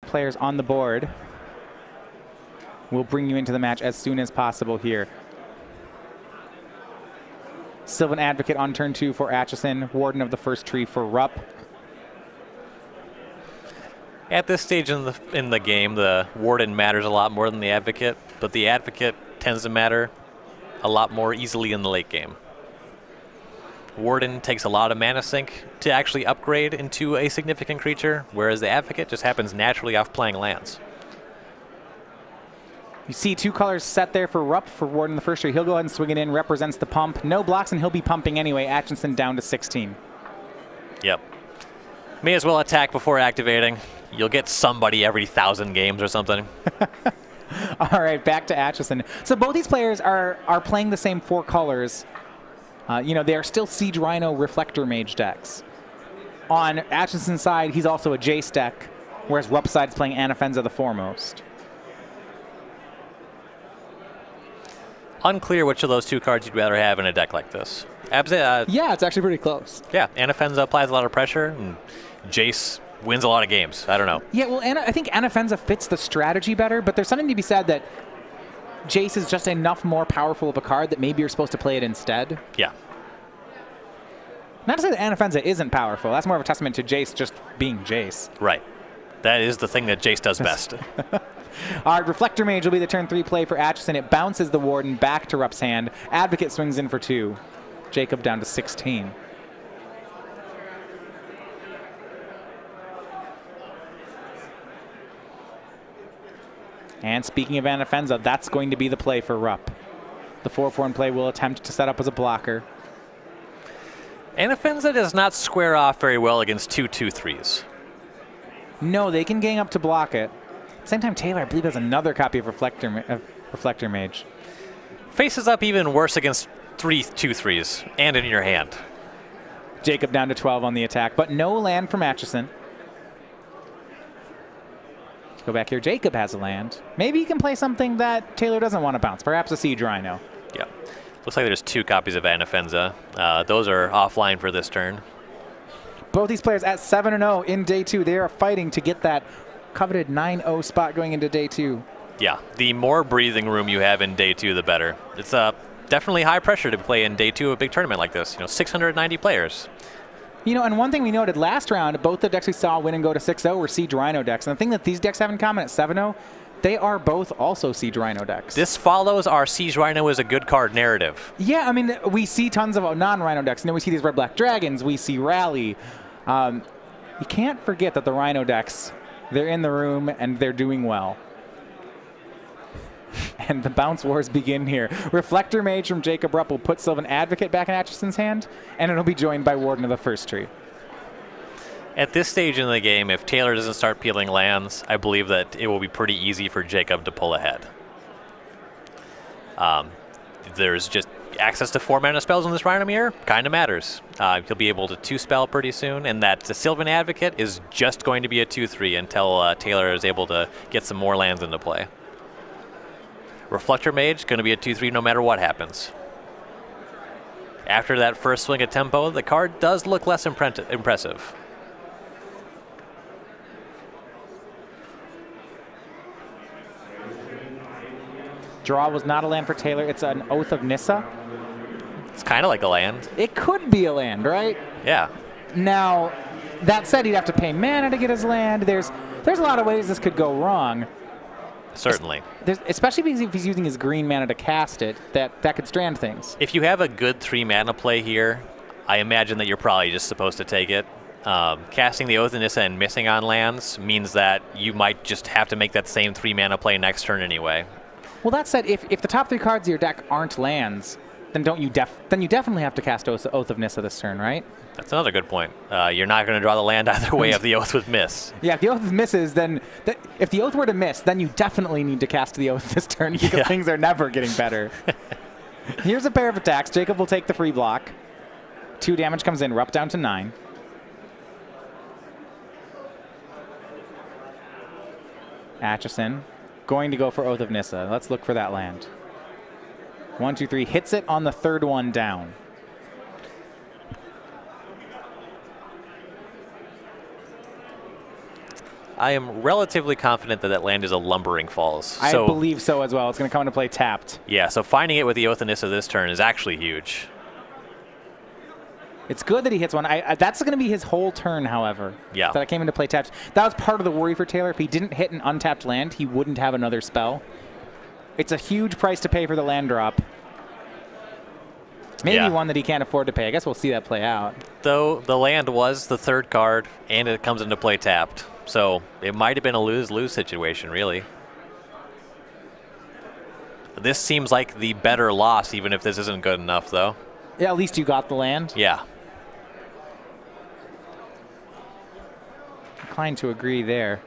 players on the board. We'll bring you into the match as soon as possible here. Sylvan Advocate on turn 2 for Atchinson. Warden of the first tree for Rupp. At this stage in the game, the Warden matters a lot more than the Advocate, but the Advocate tends to matter a lot more easily in the late game. Warden takes a lot of mana sink to actually upgrade into a significant creature, whereas the Advocate just happens naturally off playing lands. You see 2 colors set there for Rupp for Warden the first tree. He'll go ahead and swing it in, represents the pump. No blocks, and he'll be pumping anyway. Atchinson down to 16. Yep. May as well attack before activating. You'll get somebody every 1,000 games or something. All right, back to Atchinson. So both these players are playing the same 4 colors. You know, they are still Siege Rhino Reflector Mage decks. On Atchinson's side, he's also a Jace deck, whereas Rupp's side is playing Anafenza the Foremost. Unclear which of those 2 cards you'd rather have in a deck like this. Yeah, it's actually pretty close. Yeah, Anafenza applies a lot of pressure, and Jace wins a lot of games. I don't know. Yeah, well, I think Anafenza fits the strategy better, but there's something to be said that Jace is just enough more powerful of a card that maybe you're supposed to play it instead. Yeah. Not to say that Anafenza isn't powerful. That's more of a testament to Jace just being Jace. Right. That is the thing that Jace does best. All right, Reflector Mage will be the turn 3 play for Atchinson. It bounces the Warden back to Rupp's hand. Advocate swings in for 2. Jacob down to 16. And speaking of Anafenza, that's going to be the play for Rupp. The 4/4 in play will attempt to set up as a blocker. Anafenza does not square off very well against 2/2/3s. No, they can gang up to block it. At the same time, Taylor, I believe, has another copy of Reflector Mage. Faces up even worse against 3/2/3s and in your hand. Jacob down to 12 on the attack, but no land from Atchinson. Go back here. Jacob has a land. Maybe he can play something that Taylor doesn't want to bounce. Perhaps a Siege Rhino. Yeah. Looks like there's 2 copies of Anafenza. Those are offline for this turn. Both these players at 7-0 in day 2. They are fighting to get that coveted 9-0 spot going into day 2. Yeah. The more breathing room you have in day 2, the better. It's definitely high pressure to play in day 2 of a big tournament like this. You know, 690 players. You know, and one thing we noted last round, both the decks we saw win and go to 6-0 were Siege Rhino decks. And the thing that these decks have in common at 7-0, they are both also Siege Rhino decks. This follows our Siege Rhino is a good card narrative. Yeah, I mean, we see tons of non-Rhino decks. And then we see these Red-Black Dragons. We see Rally. You can't forget that the Rhino decks, they're in the room and they're doing well. And the bounce wars begin here. Reflector Mage from Jacob Rupp will put Sylvan Advocate back in Atchinson's hand, and it'll be joined by Warden of the first tree. At this stage in the game, if Taylor doesn't start peeling lands, I believe that it will be pretty easy for Jacob to pull ahead. There's just access to 4 mana spells in this Rhino Mirror, kind of matters. He'll be able to 2-spell pretty soon, and that the Sylvan Advocate is just going to be a 2/3 until Taylor is able to get some more lands into play. Reflector Mage, going to be a 2/3 no matter what happens. After that first swing of tempo, the card does look less impressive. Draw was not a land for Taylor. It's an Oath of Nissa. It's kind of like a land. It could be a land, right? Yeah. Now, that said, he'd have to pay mana to get his land. There's a lot of ways this could go wrong. Certainly. Especially if he's using his green mana to cast it, that could strand things. If you have a good 3 mana play here, I imagine that you're probably just supposed to take it. Casting the Oath of Nissa and missing on lands means that you might just have to make that same 3 mana play next turn anyway. Well, that said, if the top 3 cards of your deck aren't lands, then you definitely have to cast Oath of Nissa this turn, right? That's another good point. You're not going to draw the land either way if the Oath would miss. Yeah, if the Oath misses, then if the Oath were to miss, then you definitely need to cast the Oath this turn because things are never getting better. Here's a pair of attacks. Jacob will take the free block. 2 damage comes in. Rupp down to 9. Atchison going to go for Oath of Nissa. Let's look for that land. 1, 2, 3. Hits it on the 3rd one down. I am relatively confident that that land is a Lumbering Falls. I believe so as well. It's going to come into play tapped. Yeah, so finding it with the Oath of Nissa this turn is actually huge. It's good that he hits one. That's going to be his whole turn, however. Yeah. That I came into play tapped. That was part of the worry for Taylor. If he didn't hit an untapped land, he wouldn't have another spell. It's a huge price to pay for the land drop. Maybe one that he can't afford to pay. I guess we'll see that play out. Though the land was the third card, and it comes into play tapped. So it might have been a lose-lose situation, really. This seems like the better loss, even if this isn't good enough, though. Yeah, at least you got the land. Yeah. Inclined to agree there.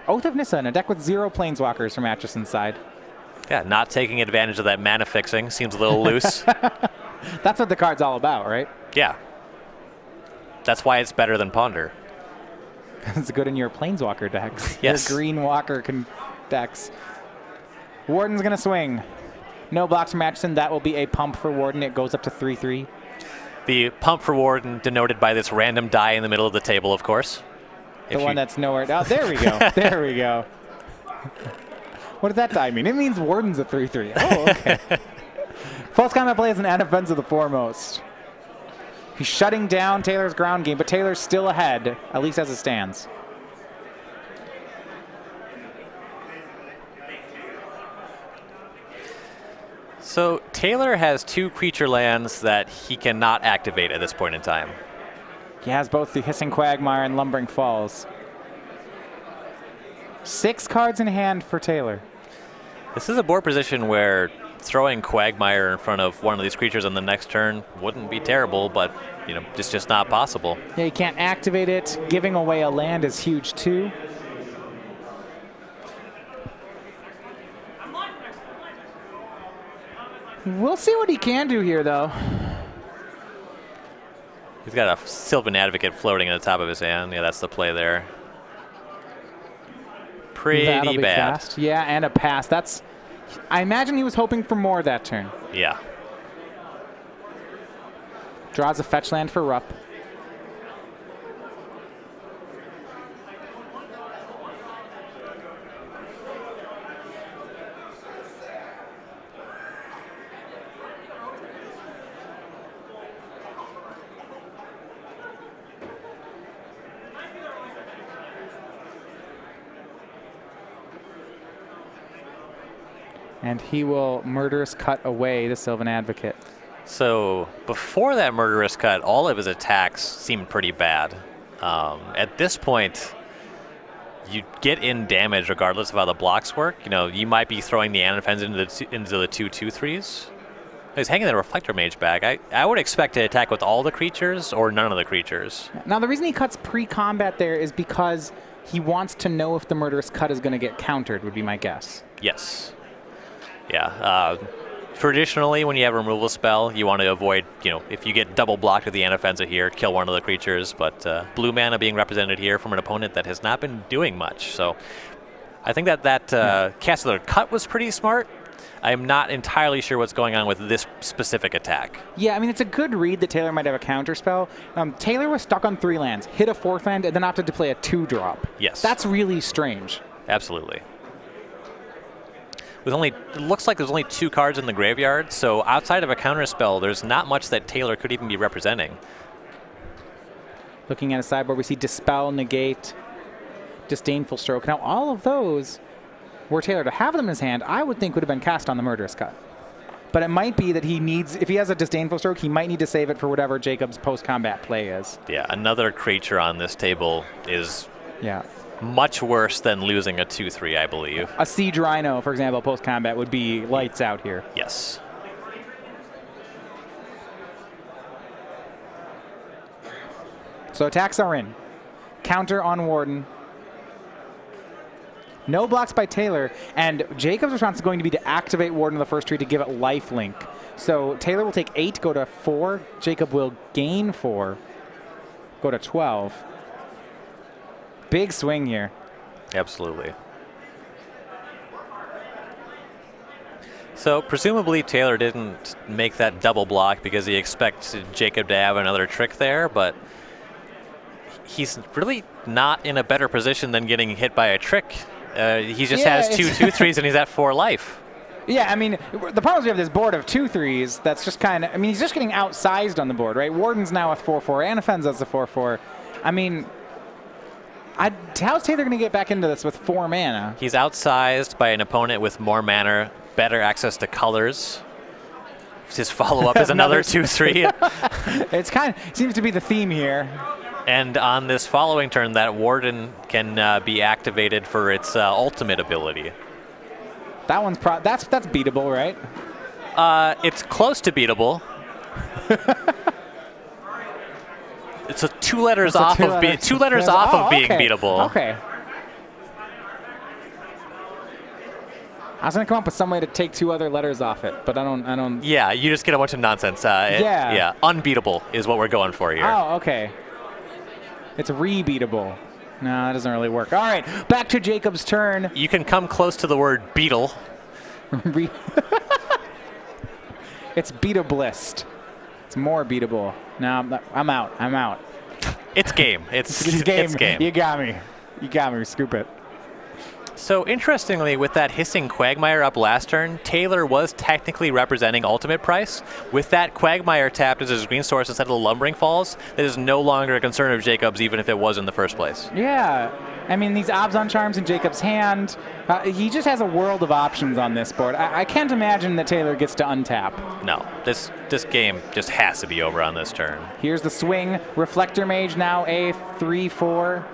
Oath of Nissa in a deck with 0 planeswalkers from Atchinson's side. Yeah, not taking advantage of that mana fixing seems a little loose. That's what the card's all about, right? Yeah. That's why it's better than Ponder. It's good in your planeswalker decks. Yes. Your green walker decks. Warden's going to swing. No blocks from Atchinson. That will be a pump for Warden. It goes up to 3/3. The pump for Warden denoted by this random die in the middle of the table, of course. The one that's nowhere. Oh, there we go. There we go. What does that die mean? It means Warden's a 3/3. Oh, okay. False combat play is an inoffensive the foremost. He's shutting down Taylor's ground game, but Taylor's still ahead, at least as it stands. So Taylor has 2 creature lands that he cannot activate at this point in time. He has both the Hissing Quagmire and Lumbering Falls. 6 cards in hand for Taylor. This is a board position where throwing Quagmire in front of one of these creatures on the next turn wouldn't be terrible, but you know, it's just not possible. Yeah, you can't activate it. Giving away a land is huge too. We'll see what he can do here, though. He's got a Sylvan Advocate floating at the top of his hand. Yeah, that's the play there. Pretty bad. Fast. Yeah, and a pass. That's. I imagine he was hoping for more that turn. Yeah. Draws a fetch land for Rupp. And he will Murderous Cut away the Sylvan Advocate. So before that Murderous Cut, all of his attacks seemed pretty bad. At this point, you get in damage regardless of how the blocks work. You know, you might be throwing the Anafens into the 2/2/3s. He's hanging the Reflector Mage back. I would expect to attack with all the creatures or none of the creatures. Now the reason he cuts pre-combat there is because he wants to know if the Murderous Cut is going to get countered, would be my guess. Yes. Yeah. Traditionally, when you have a removal spell, you want to avoid, you know, if you get double blocked with the Anafenza here, kill one of the creatures. But blue mana being represented here from an opponent that has not been doing much. So I think that Cast of the Cut was pretty smart. I'm not entirely sure what's going on with this specific attack. Yeah, I mean, it's a good read that Taylor might have a counter spell. Taylor was stuck on 3 lands, hit a 4th land, and then opted to play a 2-drop. Yes. That's really strange. Absolutely. With only, it looks like there's only 2 cards in the graveyard, so outside of a counter spell, there's not much that Taylor could even be representing. Looking at a sideboard, we see Dispel, Negate, Disdainful Stroke. Now, all of those, were Taylor to have them in his hand, I would think would have been cast on the Murderous Cut. But it might be that he needs, if he has a Disdainful Stroke, he might need to save it for whatever Jacob's post-combat play is. Yeah, another creature on this table is much worse than losing a 2/3, I believe. A Siege Rhino, for example, post-combat would be lights out here. Yes. So attacks are in. Counter on Warden. No blocks by Taylor, and Jacob's response is going to be to activate Warden on the first tree to give it lifelink. So Taylor will take 8, go to 4. Jacob will gain 4, go to 12. Big swing here. Absolutely. So presumably Taylor didn't make that double block because he expects Jacob to have another trick there, but he's really not in a better position than getting hit by a trick. He just has 2 2/3s and he's at 4 life. Yeah, I mean, the problem is we have this board of 2/3s that's just kind of, I mean, he's just getting outsized on the board, right? Warden's now a 4/4, Anafenza's a 4/4. I mean, how's Taylor going to get back into this with 4 mana? He's outsized by an opponent with more mana, better access to colors. His follow-up is another 2/3. It's kind of seems to be the theme here. And on this following turn, that Warden can be activated for its ultimate ability. That one's that's beatable, right? It's close to beatable. It's a 2 letters off of being beatable. Okay. I was gonna come up with some way to take 2 other letters off it, but I don't. Yeah, you just get a bunch of nonsense. Yeah, unbeatable is what we're going for here. Oh, okay. It's rebeatable. No, that doesn't really work. All right, back to Jacob's turn. You can come close to the word beetle. It's beatablist. It's more beatable. No, I'm out. I'm out. It's game. It's game. It's game. You got me. You got me. Scoop it. So interestingly, with that Hissing Quagmire up last turn, Taylor was technically representing ultimate price. With that Quagmire tapped as his green source instead of the Lumbering Falls, that is no longer a concern of Jacob's, even if it was in the first place. Yeah. I mean, these Abzan Charms in Jacob's hand, he just has a world of options on this board. I can't imagine that Taylor gets to untap. No, this game just has to be over on this turn. Here's the swing. Reflector Mage now a 3/4.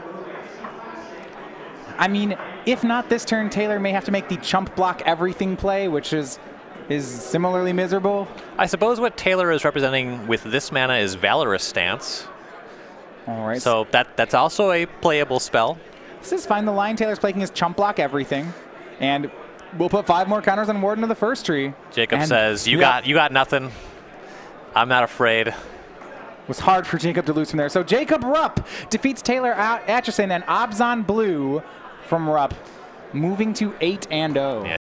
I mean, if not this turn, Taylor may have to make the chump block everything play, which is similarly miserable. I suppose what Taylor is representing with this mana is Valorous Stance. All right. So that's also a playable spell. This is fine. The line Taylor's playing is chump block everything, and we'll put 5 more counters on Warden of the first tree. Jacob says, "You got nothing. I'm not afraid." It was hard for Jacob to lose from there. So Jacob Rupp defeats Taylor Atchinson and Abzan Blue from Rupp, moving to 8-0. Yeah.